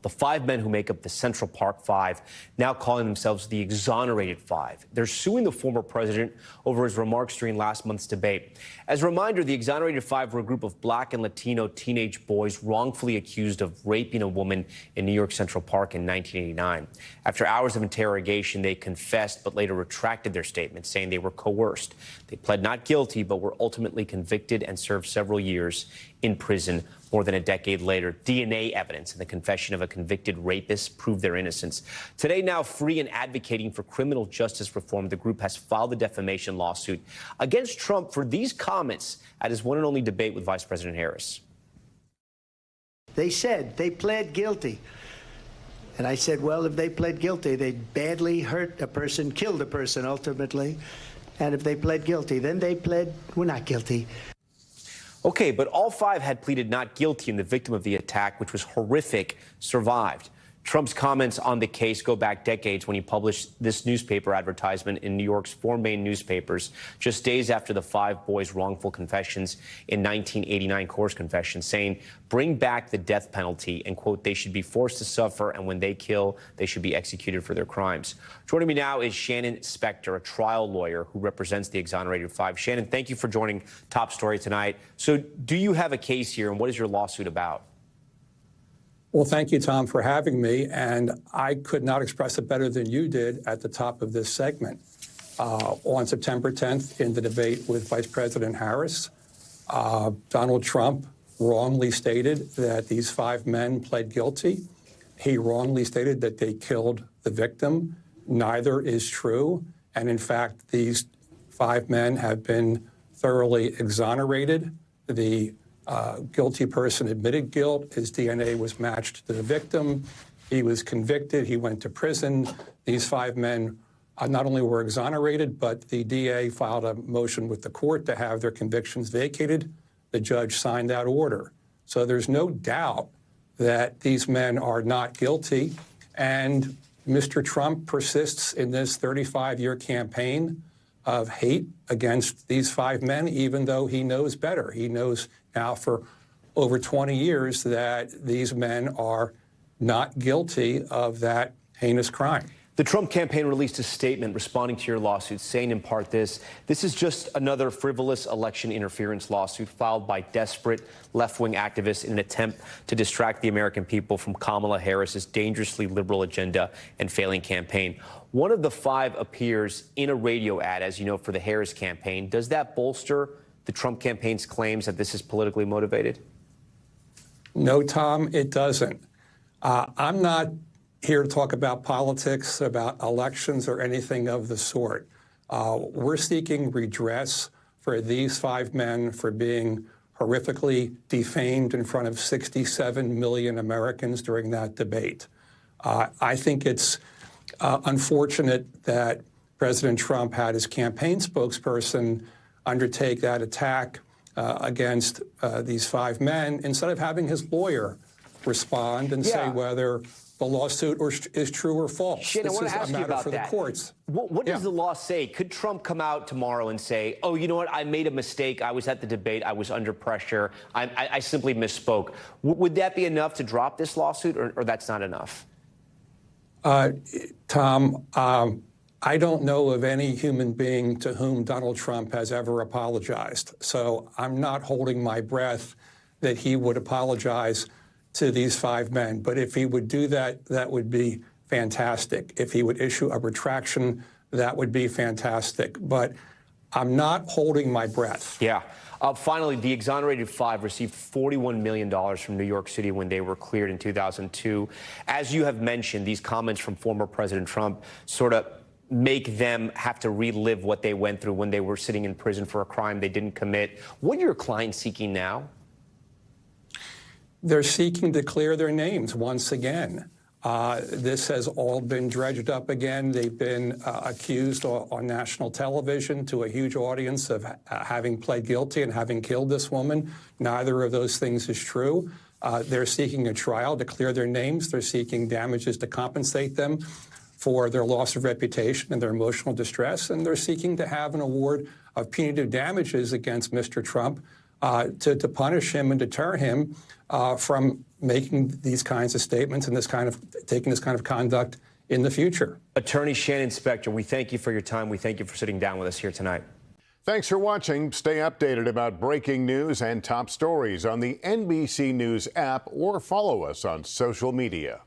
The 5 men who make up the Central Park Five, now calling themselves the exonerated 5. They're suing the former president over his remarks during last month's debate. As a reminder, the exonerated 5 were a group of Black and Latino teenage boys wrongfully accused of raping a woman in New York Central Park in 1989. After hours of interrogation, they confessed but later retracted their statements, saying they were coerced. They pled not guilty but were ultimately convicted and served several years in prison. More than a decade later, DNA evidence and the confession of a convicted rapist proved their innocence. Today, now free and advocating for criminal justice reform, the group has filed a defamation lawsuit against Trump for these comments at his one and only debate with Vice President Harris. They said they pled guilty. And I said, well, if they pled guilty, they badly hurt a person, killed a person ultimately. And if they pled guilty, then they pled, we're not guilty. Okay, but all 5 had pleaded not guilty, and the victim of the attack, which was horrific, survived. Trump's comments on the case go back decades when he published this newspaper advertisement in New York's 4 main newspapers just days after the 5 boys' wrongful confessions in 1989 coerce confessions, saying, bring back the death penalty, and, quote, they should be forced to suffer, and when they kill, they should be executed for their crimes. Joining me now is Shanin Specter, a trial lawyer who represents the exonerated 5. Shanin, thank you for joining Top Story tonight. So do you have a case here, and what is your lawsuit about? Well, thank you, Tom, for having me. And I could not express it better than you did at the top of this segment. On September 10th, in the debate with Vice President Harris, Donald Trump wrongly stated that these 5 men pled guilty. He wrongly stated that they killed the victim. Neither is true. And in fact, these 5 men have been thoroughly exonerated. The guilty person admitted guilt. His DNA was matched to the victim. He was convicted. He went to prison. These 5 men not only were exonerated, but the DA filed a motion with the court to have their convictions vacated. The judge signed that order. So there's no doubt that these men are not guilty. And Mr. Trump persists in this 35-year campaign of hate against these 5 men, even though he knows better. He knows now for over 20 years that these men are not guilty of that heinous crime. The Trump campaign released a statement responding to your lawsuit, saying in part this is just another frivolous election interference lawsuit filed by desperate left-wing activists in an attempt to distract the American people from Kamala Harris's dangerously liberal agenda and failing campaign. One of the 5 appears in a radio ad, as you know, for the Harris campaign. Does that bolster the Trump campaign's claims that this is politically motivated? No, Tom, it doesn't. I'm not here to talk about politics, about elections, or anything of the sort. We're seeking redress for these 5 men for being horrifically defamed in front of 67 million Americans during that debate. I think it's unfortunate that President Trump had his campaign spokesperson undertake that attack against these 5 men instead of having his lawyer respond and say whether the lawsuit is true or false. Shanin, I want to ask you about that. Courts. What does the law say? Could Trump come out tomorrow and say, oh, you know what, I made a mistake. I was at the debate. I was under pressure. I simply misspoke. Would that be enough to drop this lawsuit, or that's not enough? Tom, I don't know of any human being to whom Donald Trump has ever apologized. So I'm not holding my breath that he would apologize to these 5 men. But if he would do that, that would be fantastic. If he would issue a retraction, that would be fantastic. But I'm not holding my breath. Yeah. Finally, the exonerated 5 received $41 million from New York City when they were cleared in 2002. As you have mentioned, these comments from former President Trump sort of make them have to relive what they went through when they were sitting in prison for a crime they didn't commit. What are your clients seeking now? They're seeking to clear their names once again. This has all been dredged up again. They've been accused on national television to a huge audience of having pled guilty and having killed this woman. Neither of those things is true. They're seeking a trial to clear their names. They're seeking damages to compensate them for their loss of reputation and their emotional distress. And they're seeking to have an award of punitive damages against Mr. Trump to punish him and deter him from making these kinds of statements and taking this kind of conduct in the future. Attorney Shanin Specter, we thank you for your time. We thank you for sitting down with us here tonight. Thanks for watching. Stay updated about breaking news and top stories on the NBC News app or follow us on social media.